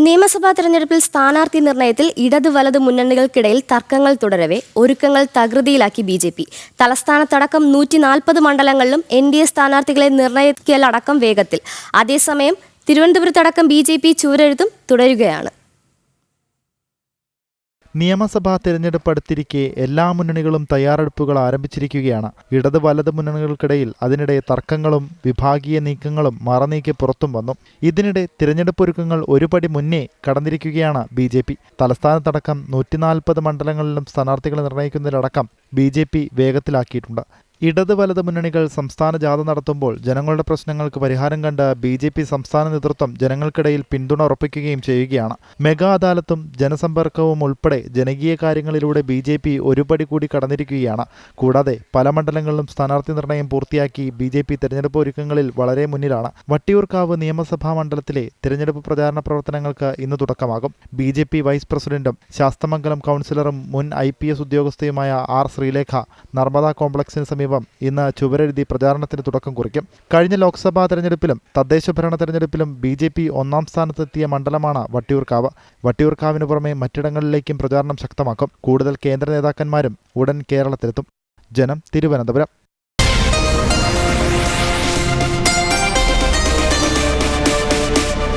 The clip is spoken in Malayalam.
നിയമസഭാ തെരഞ്ഞെടുപ്പിൽ സ്ഥാനാർത്ഥി നിർണയത്തിൽ ഇടത് വലത് മുന്നണികൾക്കിടയിൽ തർക്കങ്ങൾ തുടരവെ ഒരുക്കങ്ങൾ തകൃതിയിലാക്കി ബി.ജെ.പി. തലസ്ഥാനത്തടക്കം 140 മണ്ഡലങ്ങളിലും NDA സ്ഥാനാർത്ഥികളെ നിർണയിക്കലടക്കം വേഗത്തിൽ. അതേസമയം തിരുവനന്തപുരത്തടക്കം ബി.ജെ.പി. ചൂരെഴുത്തും തുടരുകയാണ്. നിയമസഭാ തെരഞ്ഞെടുപ്പ് അടുത്തിരിക്കെ എല്ലാ മുന്നണികളും തയ്യാറെടുപ്പുകൾ ആരംഭിച്ചിരിക്കുകയാണ്. ഇടത് വലത് മുന്നണികൾക്കിടയിൽ അതിനിടെ തർക്കങ്ങളും വിഭാഗീയ നീക്കങ്ങളും മറനീക്കി പുറത്തും വന്നു. ഇതിനിടെ തിരഞ്ഞെടുപ്പ് ഒരുക്കങ്ങൾ ഒരുപടി മുന്നേ കടന്നിരിക്കുകയാണ് ബി.ജെ.പി. തലസ്ഥാനത്തടക്കം 140 മണ്ഡലങ്ങളിലും സ്ഥാനാർത്ഥികളെ നിർണ്ണയിക്കുന്നതിലടക്കം ബി.ജെ.പി. വേഗത്തിലാക്കിയിട്ടുണ്ട്. ഇടത് വലത് മുന്നണികൾ സംസ്ഥാന ജാഥ നടത്തുമ്പോൾ ജനങ്ങളുടെ പ്രശ്നങ്ങൾക്ക് പരിഹാരം കണ്ട് ബി.ജെ.പി. സംസ്ഥാന നേതൃത്വം ജനങ്ങൾക്കിടയിൽ പിന്തുണ ഉറപ്പിക്കുകയും ചെയ്യുകയാണ്. മെഗാ അദാലത്തും ജനസമ്പർക്കവും ഉൾപ്പെടെ ജനകീയ കാര്യങ്ങളിലൂടെ ബി.ജെ.പി. ഒരുപടി കൂടി കടന്നിരിക്കുകയാണ്. കൂടാതെ പല മണ്ഡലങ്ങളിലും സ്ഥാനാർത്ഥി നിർണയം പൂർത്തിയാക്കി ബി.ജെ.പി. തെരഞ്ഞെടുപ്പ് ഒരുക്കങ്ങളിൽ വളരെ മുന്നിലാണ്. വട്ടിയൂർക്കാവ് നിയമസഭാ മണ്ഡലത്തിലെ തിരഞ്ഞെടുപ്പ് പ്രചാരണ പ്രവർത്തനങ്ങൾക്ക് ഇന്ന് തുടക്കമാകും. ബി.ജെ.പി. വൈസ് പ്രസിഡന്റും ശാസ്തമംഗലം കൗൺസിലറും മുൻ IPS ഉദ്യോഗസ്ഥയുമായ R. ശ്രീലേഖ നർമ്മദ കോംപ്ലക്സിന് സമീപം ഇന്ന് ചുവരെഴുതി പ്രചാരണത്തിന് തുടക്കം കുറിക്കും. കഴിഞ്ഞ ലോക്സഭാ തെരഞ്ഞെടുപ്പിലും തദ്ദേശ ഭരണ തെരഞ്ഞെടുപ്പിലും ബി.ജെ.പി. ഒന്നാം സ്ഥാനത്തെത്തിയ മണ്ഡലമാണ് വട്ടിയൂർക്കാവ്. വട്ടിയൂർക്കാവിന് പുറമെ മറ്റിടങ്ങളിലേക്കും പ്രചാരണം ശക്തമാക്കും. കൂടുതൽ കേന്ദ്ര നേതാക്കന്മാരും ഉടൻ കേരളത്തിലെത്തും. ജനം, തിരുവനന്തപുരം.